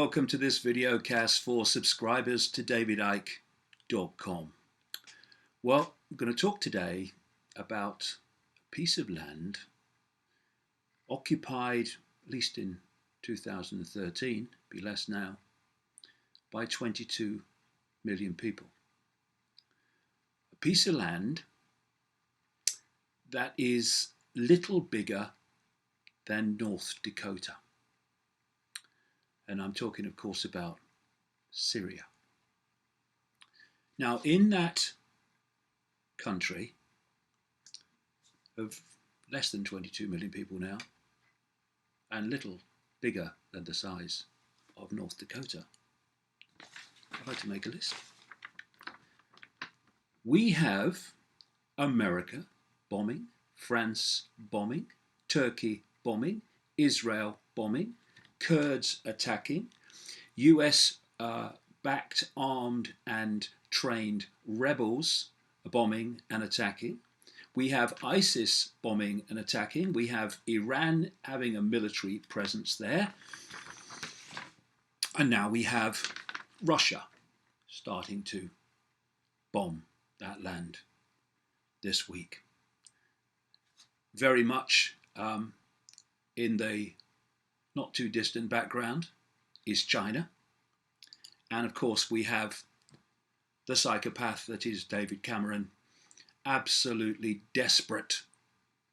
welcome to this video cast for subscribers to davidicke.com. Well, I'm going to talk today about a piece of land occupied, at least in 2013, be less now, by 22 million people. A piece of land that is little bigger than North Dakota. And I'm talking, of course, about Syria. Now, in that country of less than 22 million people now, and little bigger than the size of North Dakota, I'd like to make a list. We have America bombing, France bombing, Turkey bombing, Israel bombing, Kurds attacking, US backed, armed and trained rebels bombing and attacking. We have ISIS bombing and attacking. We have Iran having a military presence there. And now we have Russia starting to bomb that land this week. Very much in the not too distant background is China. And of course we have the psychopath that is David Cameron, absolutely desperate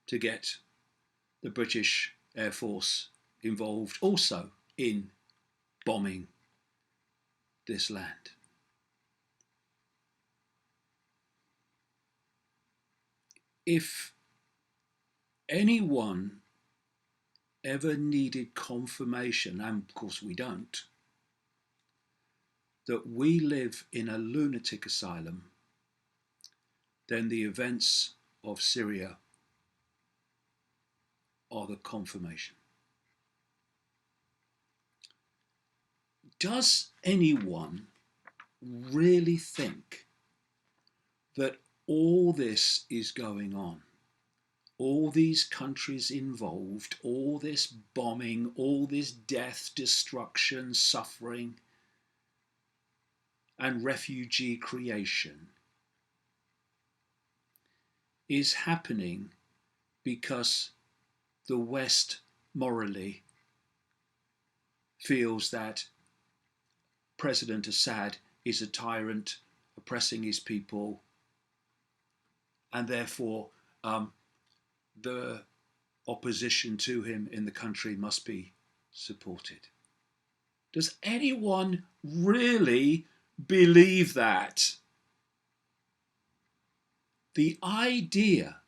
to get the British Air Force involved also in bombing this land. If anyone ever needed confirmation, and of course we don't, that we live in a lunatic asylum, then the events of Syria are the confirmation. Does anyone really think that all this is going on? All these countries involved, all this bombing, all this death, destruction, suffering, and refugee creation is happening because the West morally feels that President Assad is a tyrant oppressing his people, and therefore the opposition to him in the country must be supported. Does anyone really believe that? The idea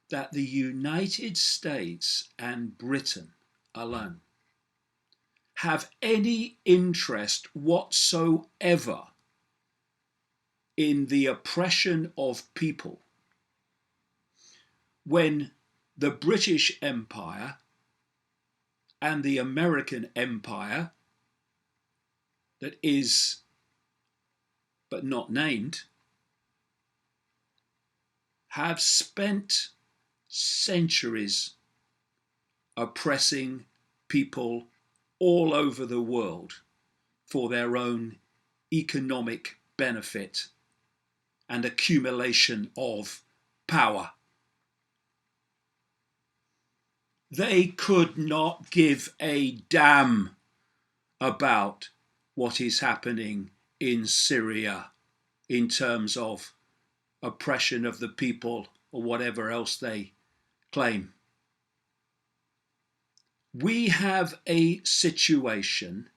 that the United States and Britain alone have any interest whatsoever in the oppression of people, when the British Empire and the American Empire, that is but not named, have spent centuries oppressing people all over the world for their own economic benefit and accumulation of power. They could not give a damn about what is happening in Syria in terms of oppression of the people or whatever else they claim. We have a situation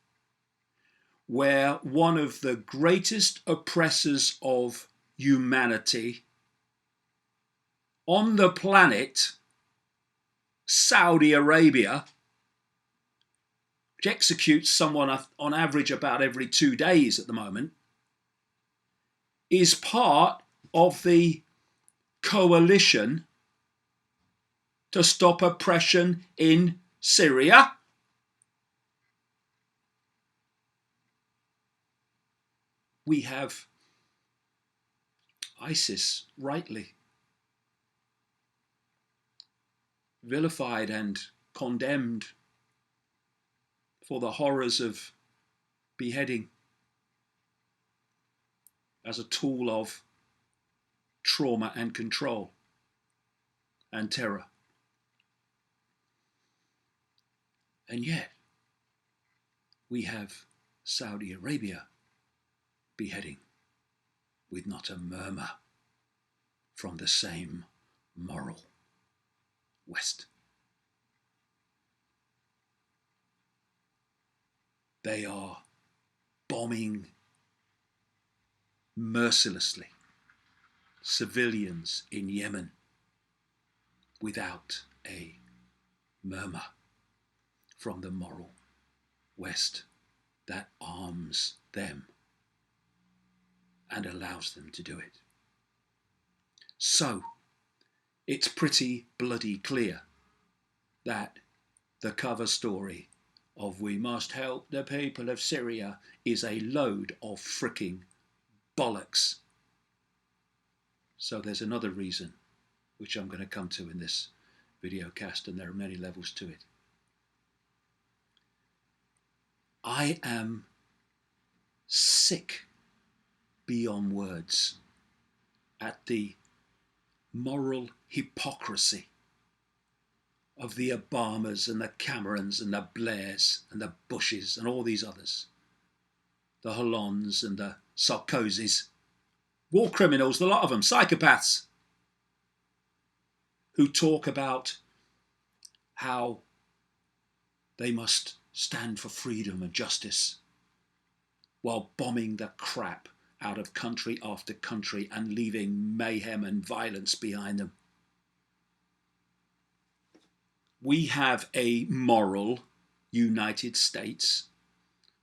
where one of the greatest oppressors of humanity on the planet, Saudi Arabia, which executes someone on average about every 2 days at the moment, is part of the coalition to stop oppression in Syria. We have ISIS rightly vilified and condemned for the horrors of beheading as a tool of trauma and control and terror. And yet, we have Saudi Arabia beheading with not a murmur from the same moral West. They are bombing mercilessly civilians in Yemen without a murmur from the moral West that arms them and allows them to do it. So, it's pretty bloody clear that the cover story of "We must help the people of Syria" is a load of fricking bollocks. So there's another reason, which I'm going to come to in this video cast, and there are many levels to it. I am sick beyond words at the moral hypocrisy of the Obamas and the Camerons and the Blairs and the Bushes and all these others, the Hollands and the Sarkozys, war criminals, the lot of them, psychopaths, who talk about how they must stand for freedom and justice while bombing the crap out of country after country and leaving mayhem and violence behind them. We have a moral United States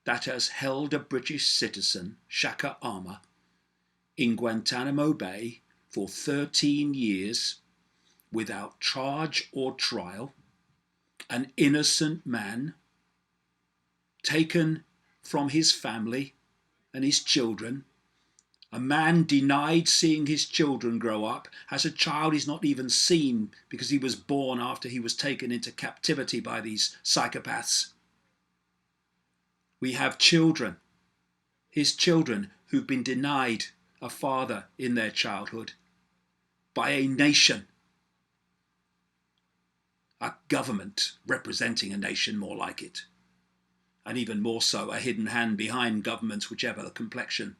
that has held a British citizen, Shaka Arma, in Guantanamo Bay for 13 years without charge or trial, an innocent man taken from his family and his children, a man denied seeing his children grow up, has a child he's not even seen because he was born after he was taken into captivity by these psychopaths. We have children, his children, who've been denied a father in their childhood by a nation, a government representing a nation, more like it, and even more so a hidden hand behind governments, whichever the complexion,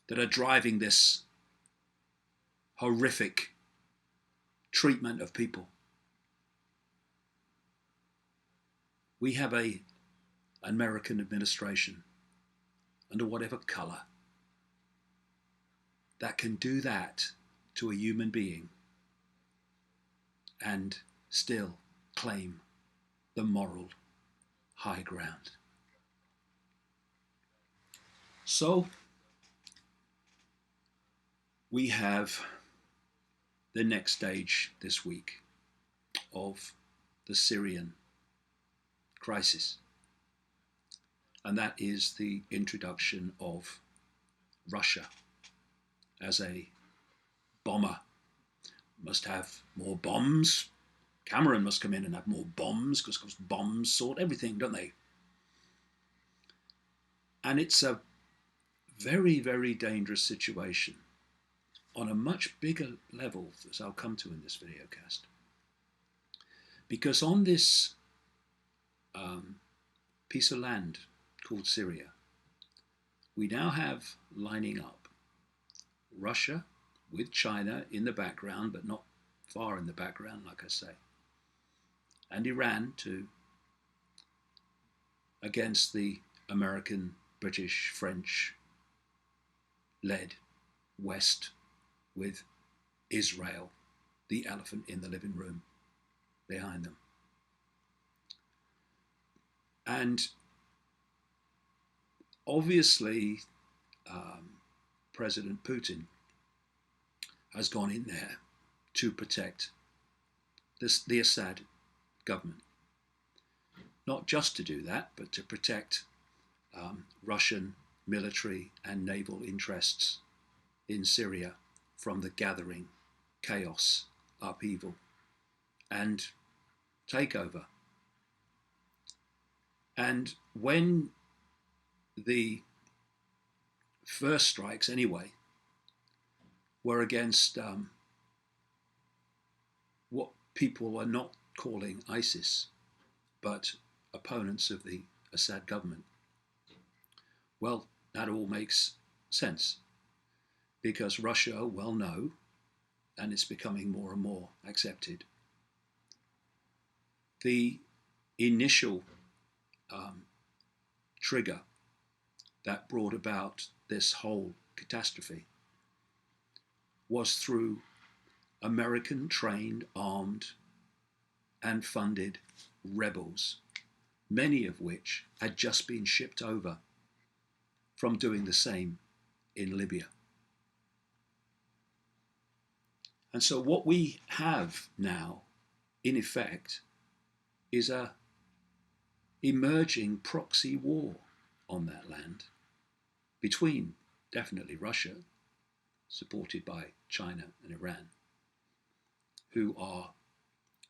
that are driving this horrific treatment of people. We have an American administration, under whatever colour, that can do that to a human being and still claim the moral high ground. So we have the next stage this week of the Syrian crisis, and that is the introduction of Russia as a bomber. Must have more bombs. Cameron must come in and have more bombs, because bombs sort everything, don't they? And it's a very, very dangerous situation on a much bigger level, as I'll come to in this video cast. Because on this piece of land called Syria, we now have lining up Russia with China in the background, but not far in the background, like I say, and Iran against the American, British, French-led West, with Israel, the elephant in the living room, behind them. And obviously, President Putin has gone in there to protect the Assad government. Not just to do that, but to protect Russian military and naval interests in Syria from the gathering chaos, upheaval, and takeover. And when the first strikes, anyway, were against what people are not calling ISIS, but opponents of the Assad government, well, that all makes sense because Russia well know, and it's becoming more and more accepted, the initial um, trigger that brought about this whole catastrophe was through American trained, armed, and funded rebels, many of which had just been shipped over from doing the same in Libya. And so what we have now, in effect, is a emerging proxy war on that land between definitely Russia, supported by China and Iran, who are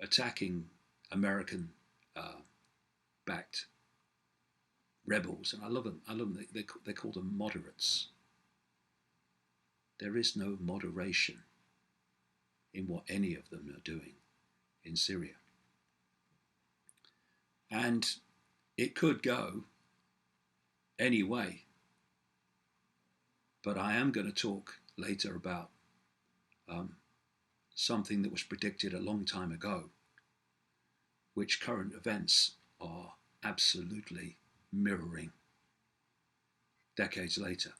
attacking American backed rebels. And I love them. I love them. They call them moderates. There is no moderation in what any of them are doing in Syria. And it could go any way. But I am going to talk later about something that was predicted a long time ago, which current events are absolutely mirroring decades later.